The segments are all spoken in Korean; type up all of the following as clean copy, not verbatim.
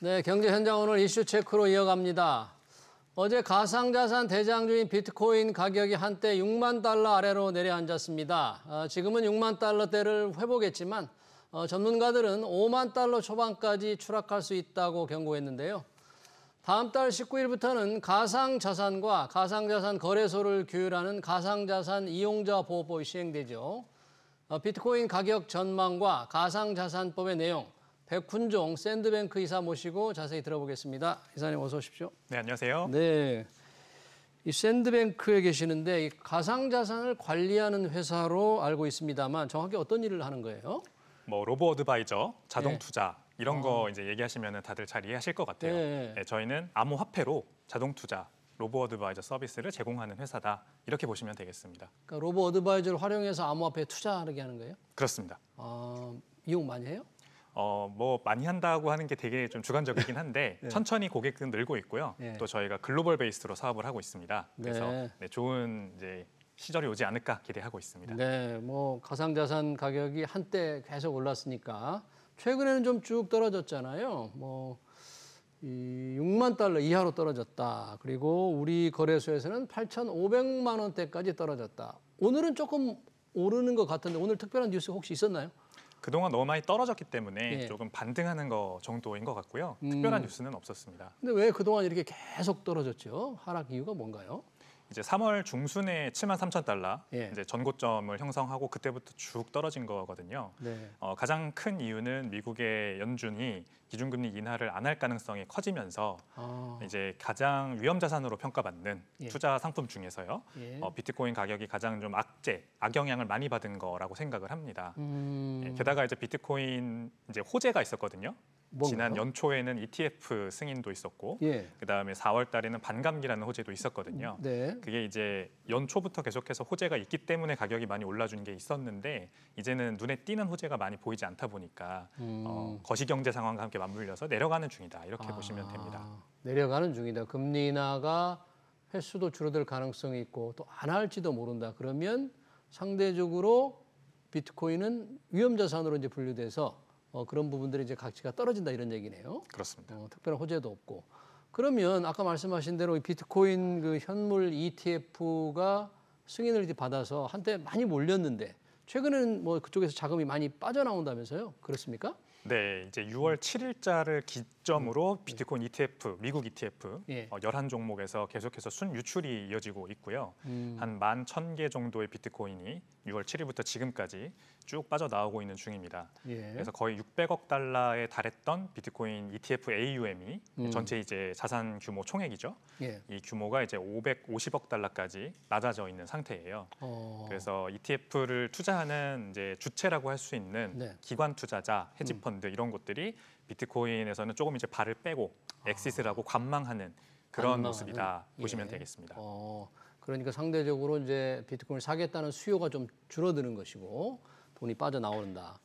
네, 경제 현장 오늘 이슈 체크로 이어갑니다. 어제 가상자산 대장주인 비트코인 가격이 한때 6만 달러 아래로 내려앉았습니다. 지금은 6만 달러대를 회복했지만 전문가들은 5만 달러 초반까지 추락할 수 있다고 경고했는데요. 다음 달 19일부터는 가상자산과 가상자산 거래소를 규율하는 가상자산 이용자 보호법이 시행되죠. 비트코인 가격 전망과 가상자산법의 내용, 백훈종 샌드뱅크 이사 모시고 자세히 들어보겠습니다. 이사님 어서 오십시오. 네, 안녕하세요. 네, 이 샌드뱅크에 계시는데 이 가상자산을 관리하는 회사로 알고 있습니다만 정확히 어떤 일을 하는 거예요? 뭐 로보 어드바이저, 자동 투자 이런 거 이제 얘기하시면 다들 잘 이해하실 것 같아요. 네, 저희는 암호화폐로 자동 투자, 로보 어드바이저 서비스를 제공하는 회사다. 이렇게 보시면 되겠습니다. 그러니까 로보 어드바이저를 활용해서 암호화폐에 투자하게 하는 거예요? 그렇습니다. 이용 많이 해요? 뭐 많이 한다고 하는 게 되게 좀 주관적이긴 한데 네. 천천히 고객은 늘고 있고요. 네. 또 저희가 글로벌 베이스로 사업을 하고 있습니다. 그래서 네. 좋은 이제 시절이 오지 않을까 기대하고 있습니다. 네, 뭐 가상자산 가격이 한때 계속 올랐으니까 최근에는 좀 쭉 떨어졌잖아요. 뭐 이 6만 달러 이하로 떨어졌다. 그리고 우리 거래소에서는 8,500만 원대까지 떨어졌다. 오늘은 조금 오르는 것 같은데 오늘 특별한 뉴스 혹시 있었나요? 그동안 너무 많이 떨어졌기 때문에 예. 조금 반등하는 거 정도인 것 같고요. 특별한 뉴스는 없었습니다. 근데 왜 그동안 이렇게 계속 떨어졌죠? 하락 이유가 뭔가요? 이제 3월 중순에 7만 3천 달러 예. 이제 전고점을 형성하고 그때부터 쭉 떨어진 거거든요. 네. 가장 큰 이유는 미국의 연준이 기준금리 인하를 안 할 가능성이 커지면서 이제 가장 위험 자산으로 평가받는 예. 투자 상품 중에서요. 예. 비트코인 가격이 가장 좀 악영향을 많이 받은 거라고 생각을 합니다. 게다가 이제 비트코인 이제 호재가 있었거든요. 뭔가요? 지난 연초에는 ETF 승인도 있었고, 예. 그다음에 4월 달에는 반감기라는 호재도 있었거든요. 네. 그게 이제 연초부터 계속해서 호재가 있기 때문에 가격이 많이 올라준 게 있었는데 이제는 눈에 띄는 호재가 많이 보이지 않다 보니까 거시경제 상황과 함께 맞물려서 내려가는 중이다 이렇게 보시면 됩니다. 내려가는 중이다. 금리 인하가 횟수도 줄어들 가능성이 있고 또 안 할지도 모른다. 그러면 상대적으로 비트코인은 위험 자산으로 이제 분류돼서 그런 부분들이 이제 가치가 떨어진다 이런 얘기네요. 그렇습니다. 특별한 호재도 없고. 그러면 아까 말씀하신 대로 비트코인 그 현물 ETF가 승인을 이제 받아서 한때 많이 몰렸는데 최근에는 뭐 그쪽에서 자금이 많이 빠져나온다면서요? 그렇습니까? 네, 이제 6월 7일자를 기점으로 비트코인 ETF, 미국 ETF 예. 11종목에서 계속해서 순유출이 이어지고 있고요. 한 11,000개 정도의 비트코인이 6월 7일부터 지금까지 쭉 빠져나오고 있는 중입니다. 예. 그래서 거의 600억 달러에 달했던 비트코인 ETF AUM이 전체 이제 자산 규모 총액이죠. 예. 이 규모가 이제 550억 달러까지 낮아져 있는 상태예요. 그래서 ETF를 투자하는 이제 주체라고 할 수 있는 네. 기관 투자자, 헤지펀드 이런 곳들이 비트코인에서는 조금 이제 발을 빼고 엑시스를 하고 관망하는 그런 모습이다 보시면 되겠습니다. 그러니까 상대적으로 이제 비트코인을 사겠다는 수요가 좀 줄어드는 것이고 돈이 빠져나온다.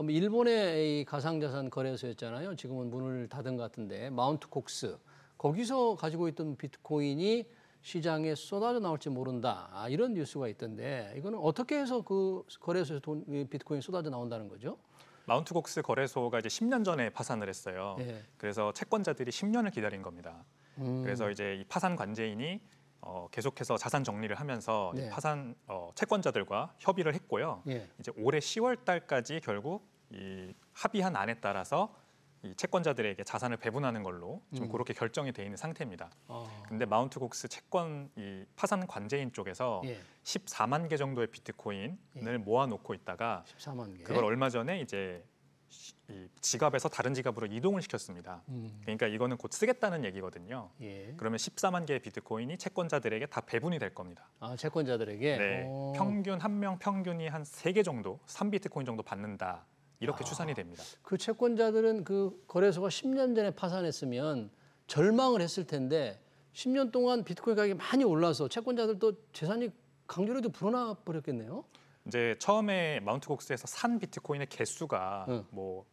일본의 이 가상자산 거래소였잖아요. 지금은 문을 닫은 것 같은데 마운트 콕스 거기서 가지고 있던 비트코인이 시장에 쏟아져 나올지 모른다. 이런 뉴스가 있던데 이거는 어떻게 해서 그 거래소에서 비트코인이 쏟아져 나온다는 거죠? 마운트 콕스 거래소가 이제 10년 전에 파산을 했어요. 예. 그래서 채권자들이 10년을 기다린 겁니다. 그래서 이제 이 파산 관제인이 계속해서 자산 정리를 하면서 네. 이 파산 채권자들과 협의를 했고요. 예. 이제 올해 10월 달까지 결국 이 합의한 안에 따라서 이 채권자들에게 자산을 배분하는 걸로 지금 그렇게 결정이 돼 있는 상태입니다. 근데 마운트 콕스 채권 이 파산 관제인 쪽에서 예. 14만 개 정도의 비트코인을 모아놓고 있다가 14만 개. 그걸 얼마 전에 이제 이 지갑에서 다른 지갑으로 이동을 시켰습니다. 그러니까 이거는 곧 쓰겠다는 얘기거든요. 예. 그러면 14만 개의 비트코인이 채권자들에게 다 배분이 될 겁니다. 채권자들에게? 네, 평균 한 명 평균이 한 3개 정도, 3비트코인 정도 받는다. 이렇게 추산이 됩니다. 그 채권자들은 그 거래소가 10년 전에 파산했으면 절망을 했을 텐데 10년 동안 비트코인 가격이 많이 올라서 채권자들도 재산이 강제로도 불어나 버렸겠네요. 이제 처음에 마운트 콕스에서 산 비트코인의 개수가 뭐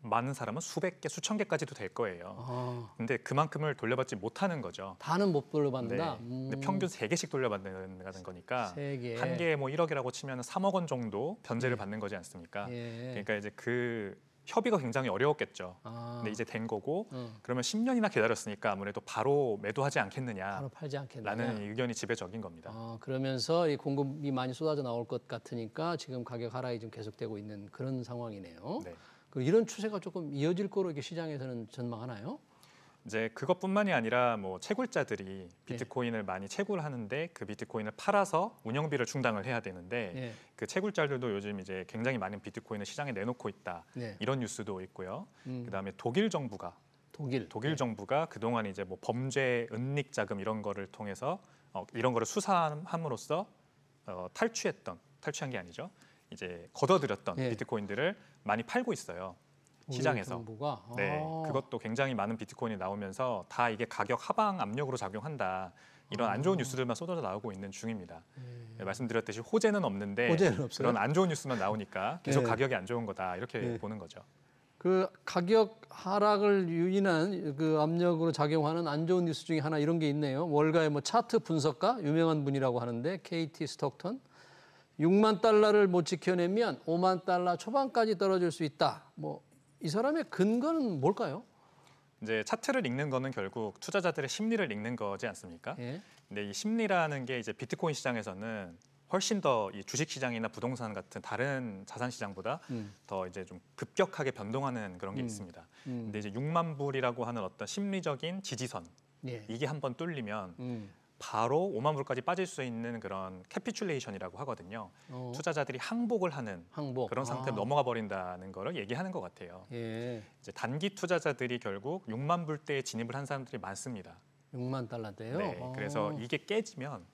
많은 사람은 수백 개, 수천 개까지도 될 거예요. 근데 그만큼을 돌려받지 못하는 거죠. 다는 못 돌려받는다. 네. 근데 평균 3개씩 돌려받는 거니까 3개. 한 개에 뭐 1억이라고 치면 3억 원 정도 변제를 받는 거지 않습니까? 예. 그러니까 이제 그 협의가 굉장히 어려웠겠죠. 아. 근데 이제 된 거고 그러면 10년이나 기다렸으니까 아무래도 바로 매도하지 않겠느냐. 바로 팔지 않겠느냐. 라는 의견이 지배적인 겁니다. 그러면서 이 공급이 많이 쏟아져 나올 것 같으니까 지금 가격 하락이 좀 계속되고 있는 그런 상황이네요. 네. 이런 추세가 조금 이어질 거로 이렇게 시장에서는 전망하나요? 이제 그것뿐만이 아니라 뭐 채굴자들이 비트코인을 많이 채굴을 하는데 그 비트코인을 팔아서 운영비를 충당을 해야 되는데 그 채굴자들도 요즘 이제 굉장히 많은 비트코인을 시장에 내놓고 있다. 이런 뉴스도 있고요. 그다음에 독일 정부가 정부가 그동안 이제 뭐 범죄 은닉 자금 이런 거를 통해서 이런 거를 수사함으로써 탈취한 게 아니죠. 이제 걷어들였던 비트코인들을 많이 팔고 있어요. 시장에서. 정부가? 네, 그것도 굉장히 많은 비트코인이 나오면서 다 이게 가격 하방 압력으로 작용한다. 이런 안 좋은 뉴스들만 쏟아져 나오고 있는 중입니다. 네, 말씀드렸듯이 호재는 없는데 그런 안 좋은 뉴스만 나오니까 계속 가격이 안 좋은 거다 이렇게 보는 거죠. 그 가격 하락을 유인한 그 압력으로 작용하는 안 좋은 뉴스 중에 하나 이런 게 있네요. 월가의 뭐 차트 분석가 유명한 분이라고 하는데 KT 스톡턴 6만 달러를 못 지켜내면 5만 달러 초반까지 떨어질 수 있다. 뭐 이 사람의 근거는 뭘까요? 이제 차트를 읽는 거는 결국 투자자들의 심리를 읽는 거지 않습니까? 근데 이 심리라는 게 이제 비트코인 시장에서는 훨씬 더 이 주식 시장이나 부동산 같은 다른 자산 시장보다 더 이제 좀 급격하게 변동하는 그런 게 있습니다. 근데 이제 6만 불이라고 하는 어떤 심리적인 지지선 이게 한번 뚫리면 바로 5만 불까지 빠질 수 있는 그런 캐피출레이션이라고 하거든요. 투자자들이 항복을 하는 그런 상태로 넘어가 버린다는 거를 얘기하는 것 같아요. 이제 단기 투자자들이 결국 6만 불대에 진입을 한 사람들이 많습니다. 6만 달러대요? 네, 그래서 이게 깨지면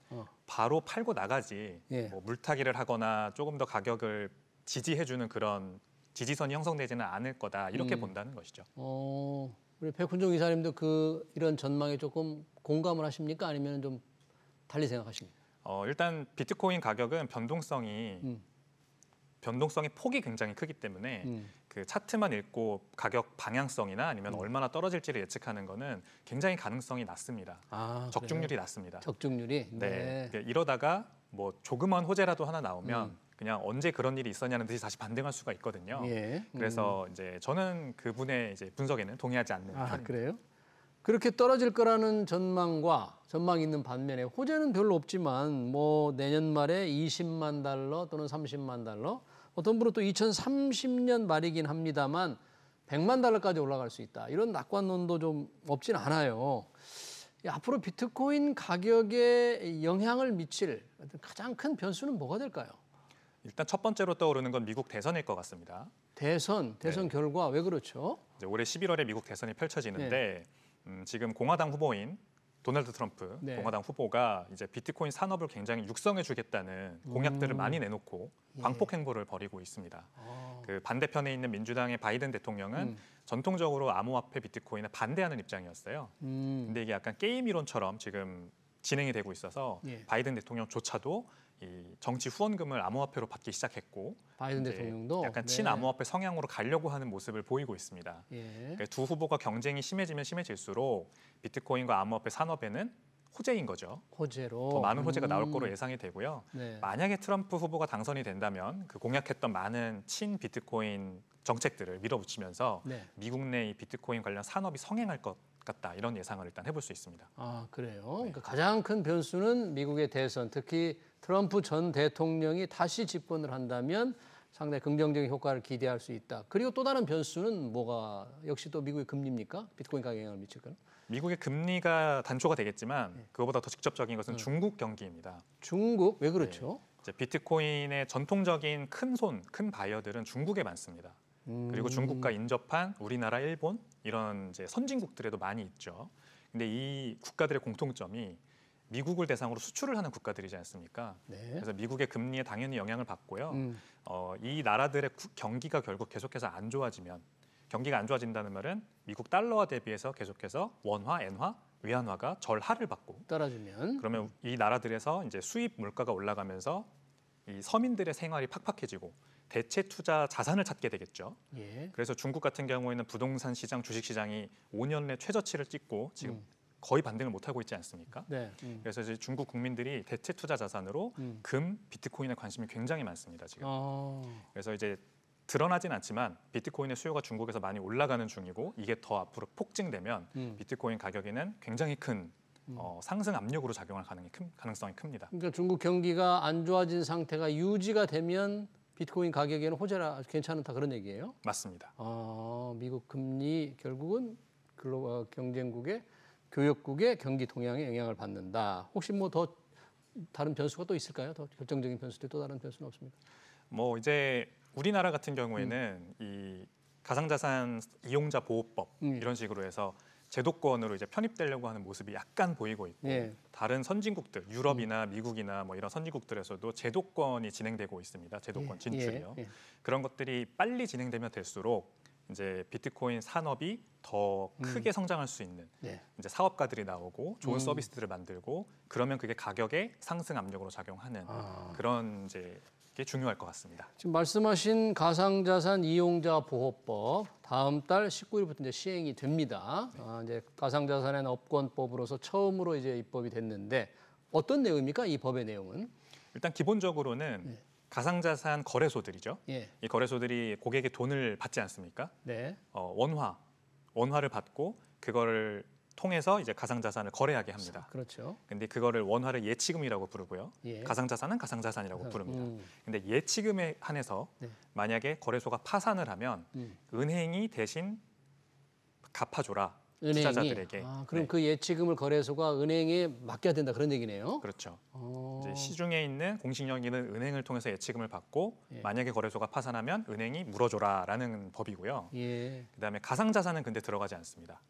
바로 팔고 나가지 뭐 물타기를 하거나 조금 더 가격을 지지해주는 그런 지지선이 형성되지는 않을 거다 이렇게 본다는 것이죠. 우리 백훈종 이사님도 이런 전망에 조금 공감을 하십니까? 아니면 좀 달리 생각하십니까? 일단 비트코인 가격은 변동성이 폭이 굉장히 크기 때문에 그 차트만 읽고 가격 방향성이나 아니면 얼마나 떨어질지를 예측하는 거는 굉장히 가능성이 낮습니다. 적중률이 낮습니다. 적중률이? 네. 이러다가 뭐 조그만 호재라도 하나 나오면 그냥 언제 그런 일이 있었냐는 듯이 다시 반등할 수가 있거든요. 그래서 이제 저는 그분의 이제 분석에는 동의하지 않는 편입니다. 그래요? 그렇게 떨어질 거라는 전망이 있는 반면에 호재는 별로 없지만 뭐 내년 말에 20만 달러 또는 30만 달러 어떤 분은 또 2030년 말이긴 합니다만 100만 달러까지 올라갈 수 있다. 이런 낙관론도 좀 없진 않아요. 앞으로 비트코인 가격에 영향을 미칠 가장 큰 변수는 뭐가 될까요? 일단 첫 번째로 떠오르는 건 미국 대선일 것 같습니다. 대선 결과 왜 그렇죠? 이제 올해 11월에 미국 대선이 펼쳐지는데 지금 공화당 후보인 도널드 트럼프 공화당 후보가 이제 비트코인 산업을 굉장히 육성해 주겠다는 공약들을 많이 내놓고 광폭 행보를 벌이고 있습니다. 그 반대편에 있는 민주당의 바이든 대통령은 전통적으로 암호화폐 비트코인에 반대하는 입장이었어요. 근데 이게 약간 게임 이론처럼 지금 진행이 되고 있어서 바이든 대통령조차도 이 정치 후원금을 암호화폐로 받기 시작했고 바이든 대통령도 약간 친암호화폐 성향으로 가려고 하는 모습을 보이고 있습니다. 그러니까 두 후보가 경쟁이 심해지면 심해질수록 비트코인과 암호화폐 산업에는 호재인 거죠. 호재로 더 많은 호재가 나올 거로 예상이 되고요. 만약에 트럼프 후보가 당선이 된다면 그 공약했던 많은 친 비트코인 정책들을 밀어붙이면서 미국 내 이 비트코인 관련 산업이 성행할 것 같다 이런 예상을 일단 해볼 수 있습니다. 그래요. 그러니까 가장 큰 변수는 미국의 대선, 특히 트럼프 전 대통령이 다시 집권을 한다면 상당히 긍정적인 효과를 기대할 수 있다. 그리고 또 다른 변수는 뭐가 역시 또 미국의 금리입니까? 비트코인 가격에 영향을 미칠까요? 미국의 금리가 단초가 되겠지만 그거보다 더 직접적인 것은 중국 경기입니다. 중국? 왜 그렇죠? 이제 비트코인의 전통적인 큰 바이어들은 중국에 많습니다. 그리고 중국과 인접한 우리나라, 일본 이런 이제 선진국들에도 많이 있죠. 근데 이 국가들의 공통점이 미국을 대상으로 수출을 하는 국가들이지 않습니까? 그래서 미국의 금리에 당연히 영향을 받고요. 이 나라들의 경기가 결국 계속해서 안 좋아지면 경기가 안 좋아진다는 말은 미국 달러화 대비해서 계속해서 원화, 엔화, 위안화가 절하를 받고 떨어지면 그러면 이 나라들에서 이제 수입 물가가 올라가면서 이 서민들의 생활이 팍팍해지고 대체 투자 자산을 찾게 되겠죠. 그래서 중국 같은 경우에는 부동산 시장, 주식 시장이 5년 내 최저치를 찍고 지금 거의 반등을 못 하고 있지 않습니까? 그래서 이제 중국 국민들이 대체 투자 자산으로 금, 비트코인에 관심이 굉장히 많습니다. 지금. 그래서 이제 드러나진 않지만 비트코인의 수요가 중국에서 많이 올라가는 중이고 이게 더 앞으로 폭증되면 비트코인 가격에는 굉장히 큰 상승 압력으로 작용할 가능성이 큽니다. 그러니까 중국 경기가 안 좋아진 상태가 유지가 되면 비트코인 가격에는 호재라 괜찮다 그런 얘기예요? 맞습니다. 미국 금리 결국은 글로벌 경쟁국의 교역국의 경기 동향에 영향을 받는다. 혹시 뭐 더 다른 변수가 또 있을까요? 더 결정적인 변수들 또 다른 변수는 없습니까? 뭐 이제 우리나라 같은 경우에는 이 가상자산 이용자 보호법 이런 식으로 해서 제도권으로 이제 편입되려고 하는 모습이 약간 보이고 있고 예. 다른 선진국들 유럽이나 미국이나 뭐 이런 선진국들에서도 제도권이 진행되고 있습니다. 제도권 진출이요. 예. 그런 것들이 빨리 진행되면 될수록 이제 비트코인 산업이 더 크게 성장할 수 있는 네. 이제 사업가들이 나오고 좋은 서비스들을 만들고 그러면 그게 가격에 상승 압력으로 작용하는 그런 이제 게 중요할 것 같습니다. 지금 말씀하신 가상자산 이용자 보호법 다음 달 19일부터 이제 시행이 됩니다. 이제 가상자산의 업권법으로서 처음으로 이제 입법이 됐는데 어떤 내용입니까? 이 법의 내용은? 일단 기본적으로는 가상자산 거래소들이죠. 예. 이 거래소들이 고객의 돈을 받지 않습니까? 네. 원화를 받고 그거를 통해서 이제 가상자산을 거래하게 합니다. 그렇죠. 근데 그거를 원화를 예치금이라고 부르고요. 예. 가상자산은 가상자산이라고 부릅니다. 근데 예치금에 한해서 만약에 거래소가 파산을 하면 은행이 대신 갚아줘라. 투자자들에게. 그럼 그 예치금을 거래소가 은행에 맡겨야 된다 그런 얘기네요. 그렇죠. 이제 시중에 있는 공식력 있는 은행을 통해서 예치금을 받고 만약에 거래소가 파산하면 은행이 물어줘라라는 법이고요. 예. 그다음에 가상자산은 근데 들어가지 않습니다.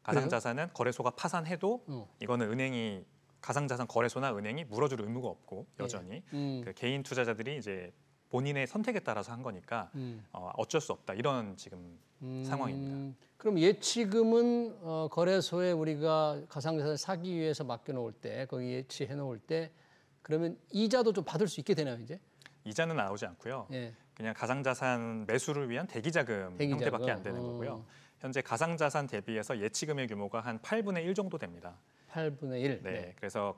가상자산은 거래소가 파산해도 이거는 은행이 가상자산 거래소나 은행이 물어줄 의무가 없고 여전히 그 개인 투자자들이 이제 본인의 선택에 따라서 한 거니까 어쩔 수 없다 이런 지금 상황입니다. 그럼 예치금은 거래소에 우리가 가상자산을 사기 위해서 맡겨놓을 때 거기 예치해 놓을 때 그러면 이자도 좀 받을 수 있게 되나요 이제? 이자는 나오지 않고요. 예. 그냥 가상자산 매수를 위한 대기자금 형태밖에 안 되는 거고요. 현재 가상자산 대비해서 예치금의 규모가 한 8분의 1 정도 됩니다. 8분의 1. 네, 그래서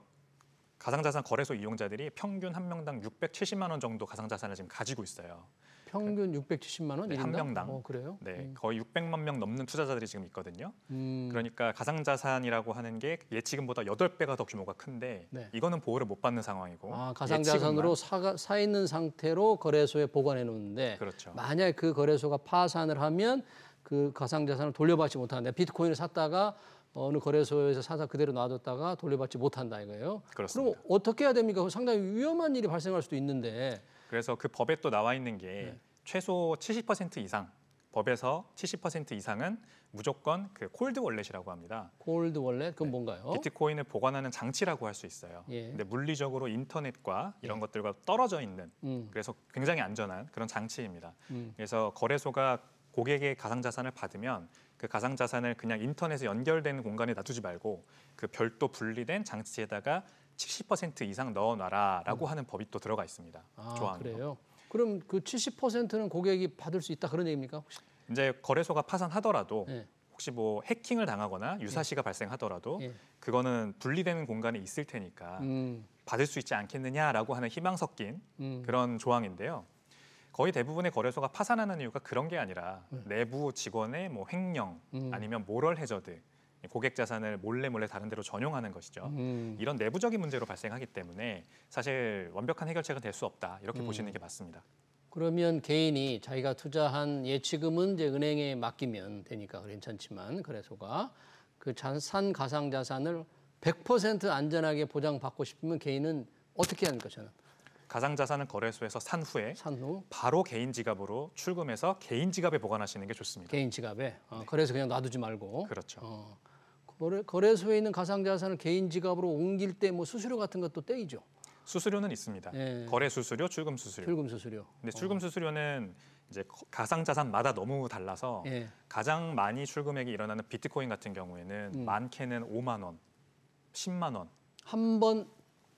가상자산 거래소 이용자들이 평균 한 명당 670만 원 정도 가상자산을 지금 가지고 있어요. 평균 670만 원? 네, 한 명당. 그래요? 네, 거의 600만 명 넘는 투자자들이 지금 있거든요. 그러니까 가상자산이라고 하는 게 예치금보다 8배가 더 규모가 큰데 이거는 보호를 못 받는 상황이고 가상자산으로 사 있는 상태로 거래소에 보관해 놓는데 그렇죠. 만약 그 거래소가 파산을 하면 그 가상자산을 돌려받지 못한다. 비트코인을 샀다가 어느 거래소에서 사서 그대로 놔뒀다가 돌려받지 못한다 이거예요. 그렇습니다. 그럼 어떻게 해야 됩니까? 상당히 위험한 일이 발생할 수도 있는데. 그래서 그 법에 또 나와 있는 게 최소 70% 이상, 법에서 70% 이상은 무조건 그 콜드 월렛이라고 합니다. 콜드 월렛 그건 뭔가요? 비트코인을 보관하는 장치라고 할 수 있어요. 근데 물리적으로 인터넷과 이런 것들과 떨어져 있는 그래서 굉장히 안전한 그런 장치입니다. 그래서 거래소가 고객의 가상자산을 받으면 그 가상자산을 그냥 인터넷에 연결되는 공간에 놔두지 말고 그 별도 분리된 장치에다가 70% 이상 넣어놔라라고 하는 법이 또 들어가 있습니다. 조항이. 그래요? 그럼 그 70%는 고객이 받을 수 있다 그런 얘기입니까? 혹시? 이제 거래소가 파산하더라도 혹시 뭐 해킹을 당하거나 유사시가 발생하더라도 그거는 분리되는 공간에 있을 테니까 받을 수 있지 않겠느냐라고 하는 희망 섞인 그런 조항인데요. 거의 대부분의 거래소가 파산하는 이유가 그런 게 아니라 내부 직원의 뭐 횡령 아니면 모럴 해저드, 고객 자산을 몰래 다른 데로 전용하는 것이죠. 이런 내부적인 문제로 발생하기 때문에 사실 완벽한 해결책은 될 수 없다 이렇게 보시는 게 맞습니다. 그러면 개인이 자기가 투자한 예치금은 이제 은행에 맡기면 되니까 괜찮지만 거래소가 그 산 가상자산을 100% 안전하게 보장받고 싶으면 개인은 어떻게 해야 합니까 저는? 가상자산을 거래소에서 산 후에 바로 개인 지갑으로 출금해서 개인 지갑에 보관하시는 게 좋습니다. 개인 지갑에? 거래소 그냥 놔두지 말고? 그렇죠. 거래소에 있는 가상자산을 개인 지갑으로 옮길 때 뭐 수수료 같은 것도 떼이죠? 수수료는 있습니다. 거래 수수료, 출금 수수료. 출금 수수료. 근데 출금 수수료는 이제 가상자산마다 너무 달라서 가장 많이 출금액이 일어나는 비트코인 같은 경우에는 많게는 5만 원, 10만 원. 한 번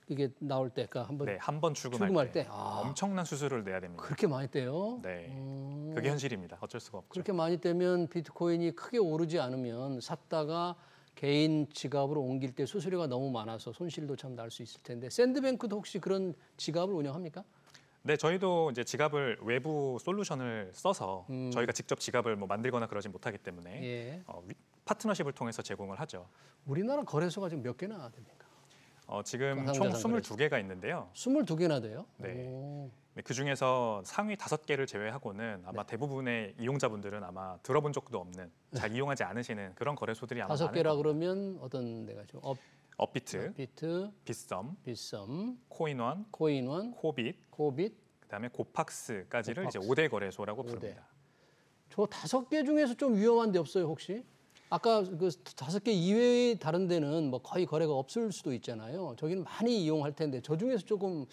이게 나올 때, 그러니까 한 번 출금할 때 엄청난 수수료를 내야 됩니다. 그렇게 많이 떼요? 네, 그게 현실입니다. 어쩔 수가 없죠. 그렇게 많이 떼면 비트코인이 크게 오르지 않으면 샀다가 개인 지갑으로 옮길 때 수수료가 너무 많아서 손실도 참 날 수 있을 텐데 샌드뱅크도 혹시 그런 지갑을 운영합니까? 네, 저희도 이제 지갑을 외부 솔루션을 써서 저희가 직접 지갑을 뭐 만들거나 그러진 못하기 때문에 예. 파트너십을 통해서 제공을 하죠. 우리나라 거래소가 지금 몇 개나 됩니까? 지금 가상자산 총 거래소. 22개가 있는데요. 22개나 돼요? 네. 오. 네, 그중에서 상위 5개를 제외하고는 아마 대부분의 이용자분들은 아마 들어본 적도 없는, 잘 이용하지 않으시는 그런 거래소들이 아마 5개라 그러면 어떤 데가 죠? 업비트, 비트, 빗썸, 빗썸, 코인원, 코인원, 코빗, 코빗. 그다음에 고팍스까지를 이제 고팍스. 5대 거래소라고 5대. 부릅니다. 저 5개 중에서 좀 위험한 데 없어요, 혹시? 아까 그 5개 이외의 다른 데는 뭐 거의 거래가 없을 수도 있잖아요. 저기는 많이 이용할 텐데 저 중에서 조금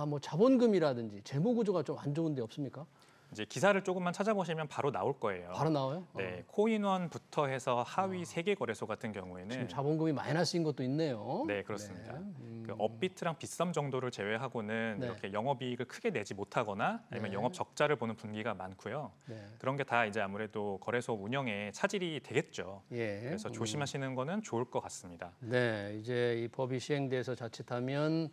뭐 자본금이라든지 재무 구조가 좀 안 좋은 데 없습니까? 이제 기사를 조금만 찾아보시면 바로 나올 거예요. 바로 나와요? 네, 코인원부터 해서 하위 3개 거래소 같은 경우에는 지금 자본금이 마이너스인 것도 있네요. 네, 그렇습니다. 네. 그 업비트랑 빗썸 정도를 제외하고는 네. 이렇게 영업이익을 크게 내지 못하거나 아니면 네. 영업 적자를 보는 분기가 많고요. 네. 그런 게 다 이제 아무래도 거래소 운영에 차질이 되겠죠. 예. 그래서 조심하시는 거는 좋을 것 같습니다. 네, 이제 이 법이 시행돼서 자칫하면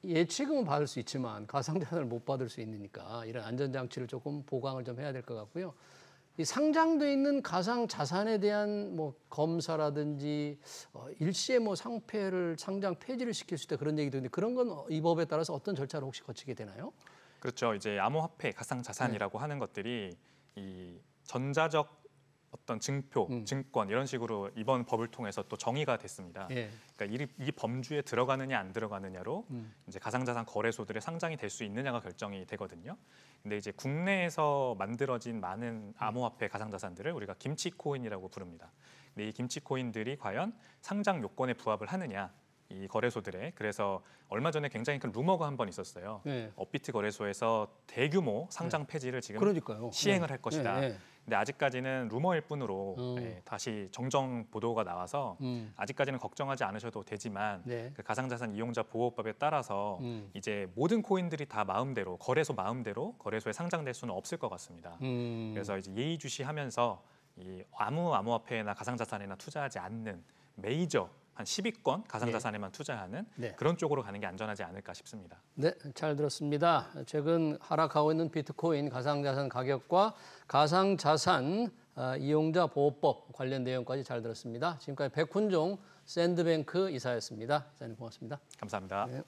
예치금은 받을 수 있지만 가상자산을 못 받을 수 있으니까 이런 안전장치를 조금 보강을 좀 해야 될 것 같고요. 이 상장돼 있는 가상 자산에 대한 뭐 검사라든지 일시에 뭐 상패를 상장 폐지를 시킬 수 있다 그런 얘기도 있는데 그런 건 이 법에 따라서 어떤 절차를 혹시 거치게 되나요? 그렇죠. 이제 암호화폐, 가상자산이라고 하는 것들이 이 전자적 어떤 증표, 증권 이런 식으로 이번 법을 통해서 또 정의가 됐습니다. 예. 그러니까 이 범주에 들어가느냐 안 들어가느냐로 이제 가상자산 거래소들의 상장이 될 수 있느냐가 결정이 되거든요. 근데 이제 국내에서 만들어진 많은 암호화폐 가상자산들을 우리가 김치코인이라고 부릅니다. 근데 이 김치코인들이 과연 상장 요건에 부합을 하느냐? 이 거래소들에 그래서 얼마 전에 굉장히 큰 루머가 한 번 있었어요. 네. 업비트 거래소에서 대규모 상장 폐지를 지금 그러니까요. 시행을 할 것이다. 네. 근데 아직까지는 루머일 뿐으로 다시 정정 보도가 나와서 아직까지는 걱정하지 않으셔도 되지만 네. 그 가상자산 이용자 보호법에 따라서 이제 모든 코인들이 다 마음대로 거래소 마음대로 거래소에 상장될 수는 없을 것 같습니다. 그래서 이제 예의주시하면서 이 암호화폐나 가상자산에나 투자하지 않는 메이저 한 10위권 가상자산에만 투자하는 네. 그런 쪽으로 가는 게 안전하지 않을까 싶습니다. 네, 잘 들었습니다. 최근 하락하고 있는 비트코인 가상자산 가격과 가상자산 이용자 보호법 관련 내용까지 잘 들었습니다. 지금까지 백훈종 샌드뱅크 이사였습니다. 이사님 고맙습니다. 감사합니다. 네.